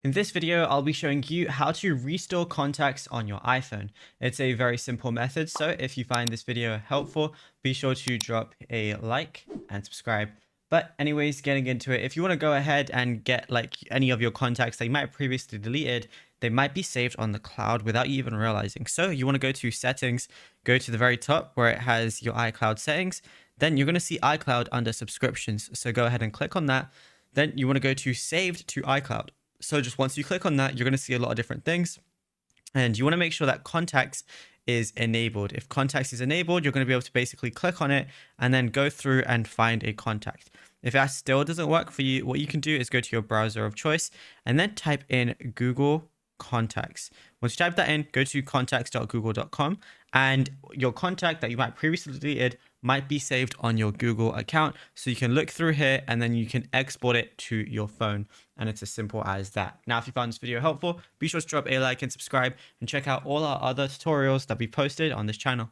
In this video, I'll be showing you how to restore contacts on your iPhone. It's a very simple method, so if you find this video helpful, be sure to drop a like and subscribe. But anyways, getting into it, if you want to go ahead and get like any of your contacts that you might have previously deleted, they might be saved on the cloud without you even realizing. So you want to go to settings, go to the very top where it has your iCloud settings. Then you're going to see iCloud under subscriptions. So go ahead and click on that. Then you want to go to saved to iCloud. So just once you click on that, you're going to see a lot of different things. And you want to make sure that contacts is enabled. If contacts is enabled, you're going to be able to basically click on it and then go through and find a contact. If that still doesn't work for you, what you can do is go to your browser of choice and then type in Google contacts. Once you type that in, go to contacts.google.com and your contact that you might previously deleted might be saved on your Google account. So you can look through here and then you can export it to your phone. And it's as simple as that. Now, if you found this video helpful, be sure to drop a like and subscribe and check out all our other tutorials that we posted on this channel.